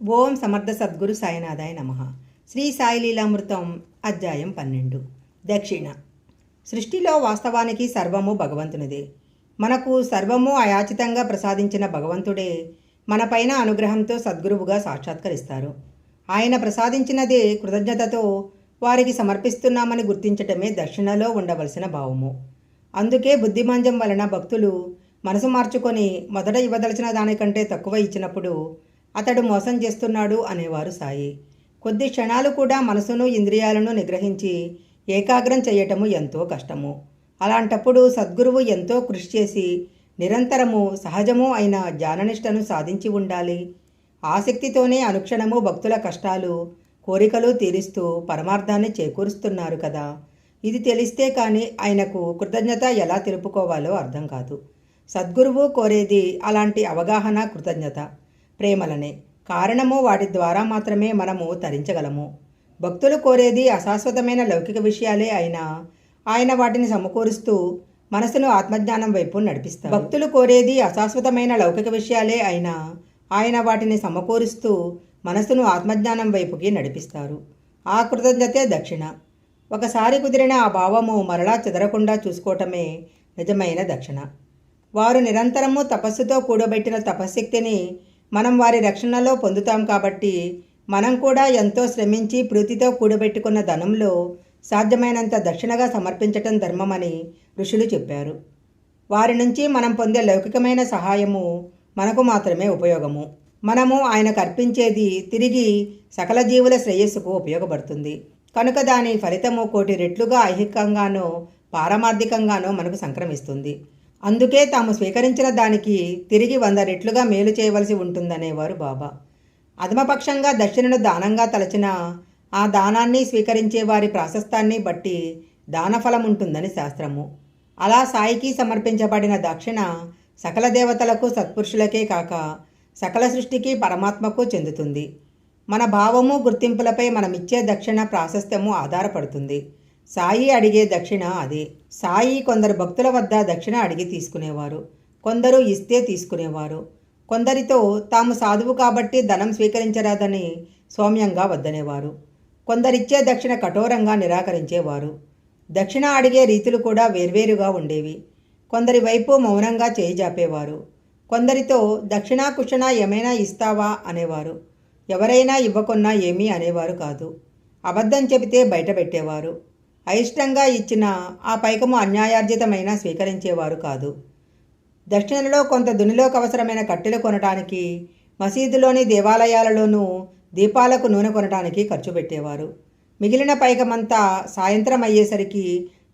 ఓం సమర్థ సద్గురు సాయినాథాయ నమః. శ్రీ సాయి లీలామృతం అధ్యాయం 12. దక్షిణ. సృష్టిలో వాస్తవానికి సర్వము భగవంతునిదే. మనకు సర్వము అయాచితంగా ప్రసాదించిన భగవంతుడే మనపైన అనుగ్రహంతో సద్గురువుగా సాక్షాత్కరిస్తారు. ఆయన ప్రసాదించినదే కృతజ్ఞతతో వారికి సమర్పిస్తున్నామని గుర్తించటమే దక్షిణలో ఉండవలసిన భావము. అందుకే బుద్ధిమాంద్యం వలన భక్తులు మనసు మార్చుకొని మొదట ఇవ్వదలచిన దానికంటే తక్కువ ఇచ్చినప్పుడు అతడు మోసం చేస్తున్నాడు అనేవారు సాయి. కొద్ది క్షణాలు కూడా మనసును ఇంద్రియాలను నిగ్రహించి ఏకాగ్రం చేయటము ఎంతో కష్టము. అలాంటప్పుడు సద్గురువు ఎంతో కృషి చేసి నిరంతరము సహజము అయిన జ్ఞాననిష్టను సాధించి ఉండాలి. ఆసక్తితోనే అనుక్షణము భక్తుల కష్టాలు కోరికలు తీరుస్తూ పరమార్థాన్ని చేకూరుస్తున్నారు కదా. ఇది తెలిస్తే కానీ ఆయనకు కృతజ్ఞత ఎలా తెలుపుకోవాలో అర్థం కాదు. సద్గురువు కోరేది అలాంటి అవగాహన, కృతజ్ఞత, ప్రేమలనే. కారణము వాటి ద్వారా మాత్రమే మనము తరించగలము. భక్తులు కోరేది అశాశ్వతమైన లౌకిక విషయాలే అయినా ఆయన వాటిని సమకూరుస్తూ మనసును ఆత్మజ్ఞానం వైపు నడిపిస్తారు. భక్తులు కోరేది అశాశ్వతమైన లౌకిక విషయాలే అయినా ఆయన వాటిని సమకూరుస్తూ మనసును ఆత్మజ్ఞానం వైపుకి నడిపిస్తారు. ఆ కృతజ్ఞతే దక్షిణ. ఒకసారి కుదిరిన ఆ భావము మరలా చెదరకుండా చూసుకోవటమే నిజమైన దక్షిణ. వారు నిరంతరము తపస్సుతో కూడబెట్టిన తపశ్శక్తిని మనం వారి రక్షణలో పొందుతాం కాబట్టి మనం కూడా ఎంతో శ్రమించి ప్రీతితో కూడబెట్టుకున్న ధనంలో సాధ్యమైనంత దక్షిణగా సమర్పించటం ధర్మమని ఋషులు చెప్పారు. వారి నుంచి మనం పొందే లౌకికమైన సహాయము మనకు మాత్రమే ఉపయోగము. మనము ఆయనకు అర్పించేది తిరిగి సకల జీవుల శ్రేయస్సుకు ఉపయోగపడుతుంది కనుక దాని ఫలితము కోటి రెట్లుగా ఐహికంగానో పారమార్థికంగానో మనకు సంక్రమిస్తుంది. అందుకే తాము స్వీకరించిన దానికి తిరిగి 100 రెట్లుగా మేలు చేయవలసి ఉంటుందనేవారు బాబా. అధమపక్షంగా దక్షిణను దానంగా తలచిన ఆ దానాన్ని స్వీకరించే వారి ప్రాశస్తాన్ని బట్టి దానఫలం ఉంటుందని శాస్త్రము. అలా సాయికి సమర్పించబడిన దక్షిణ సకల దేవతలకు, సత్పురుషులకే కాక సకల సృష్టికి, పరమాత్మకు చెందుతుంది. మన భావము, గుర్తింపులపై మనమిచ్చే దక్షిణ ప్రాశస్త్యము ఆధారపడుతుంది. సాయి అడిగే దక్షిణ అదే. సాయి కొందరు భక్తుల వద్ద దక్షిణ అడిగి తీసుకునేవారు, కొందరు ఇస్తే తీసుకునేవారు. కొందరితో తాము సాధువు కాబట్టి ధనం స్వీకరించరాదని సౌమ్యంగా వద్దనేవారు. కొందరిచ్చే దక్షిణ కఠోరంగా నిరాకరించేవారు. దక్షిణ అడిగే రీతులు కూడా వేర్వేరుగా ఉండేవి. కొందరి వైపు మౌనంగా చేయి జాపేవారు. కొందరితో దక్షిణా కుషణ ఏమైనా ఇస్తావా అనేవారు. ఎవరైనా ఇవ్వకున్నా ఏమీ అనేవారు కాదు. అబద్ధం చెబితే బయట పెట్టేవారు. అయిష్టంగా ఇచ్చిన ఆ పైకము అన్యాయార్జితమైన స్వీకరించేవారు కాదు. దక్షిణలో కొంత దునిలోకి అవసరమైన కట్టెలు కొనటానికి, మసీదులోని దేవాలయాలలోనూ దీపాలకు నూనె కొనటానికి ఖర్చు పెట్టేవారు. మిగిలిన పైకమంతా సాయంత్రం అయ్యేసరికి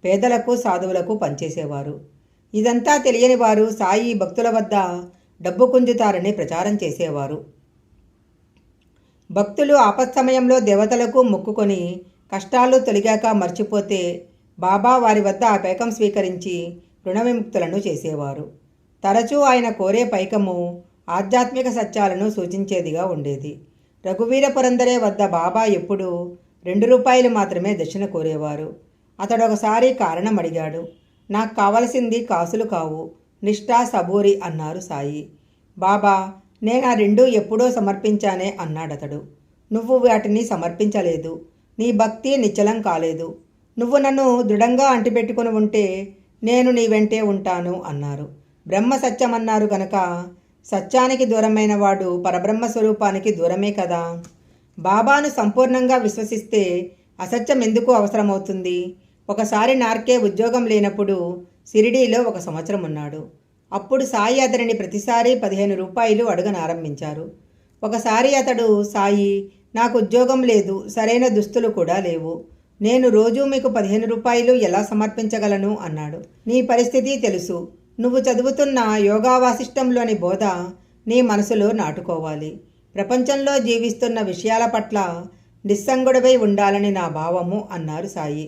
పేదలకు, సాధువులకు పంచేసేవారు. ఇదంతా తెలియని వారు సాయి భక్తుల వద్ద డబ్బు కుంజుతారని ప్రచారం చేసేవారు. భక్తులు ఆపత్సమయంలో దేవతలకు మొక్కుకొని కష్టాలు తొలగాక మర్చిపోతే బాబా వారి వద్ద ఆ పైకం స్వీకరించి రుణ విముక్తులను చేసేవారు. తరచూ ఆయన కోరే పైకము ఆధ్యాత్మిక సత్యాలను సూచించేదిగా ఉండేది. రఘువీర పురందరే వద్ద బాబా ఎప్పుడూ 2 రూపాయలు మాత్రమే దక్షిణ కోరేవారు. అతడు ఒకసారి కారణం అడిగాడు. నాకు కావలసింది కాసులు కావు, నిష్ఠా సబూరి అన్నారు సాయి. బాబా, నేను ఆ 2 ఎప్పుడో సమర్పించానే అన్నాడతడు. నువ్వు వాటిని సమర్పించలేదు. నీ భక్తి నిశ్చలం కాలేదు. నువ్వు నన్ను దృఢంగా అంటిపెట్టుకుని ఉంటే నేను నీ వెంటే ఉంటాను అన్నారు. బ్రహ్మ సత్యమన్నారు గనక సత్యానికి దూరమైన వాడు పరబ్రహ్మ స్వరూపానికి దూరమే కదా. బాబాను సంపూర్ణంగా విశ్వసిస్తే అసత్యం ఎందుకు అవసరమవుతుంది? ఒకసారి నార్కే ఉద్యోగం లేనప్పుడు షిరిడీలో 1 సంవత్సరం ఉన్నాడు. అప్పుడు సాయి అతనిని ప్రతిసారి 15 రూపాయలు అడగనారంభించారు. ఒకసారి అతడు, సాయి, నాకు ఉద్యోగం లేదు, సరైన దుస్తులు కూడా లేవు, నేను రోజూ మీకు 15 రూపాయలు ఎలా సమర్పించగలను అన్నాడు. నీ పరిస్థితి తెలుసు. నువ్వు చదువుతున్న యోగా వాసిష్టంలోని బోధ నీ మనసులో నాటుకోవాలి. ప్రపంచంలో జీవిస్తున్న విషయాల పట్ల నిస్సంగుడవై ఉండాలని నా భావము అన్నారు సాయి.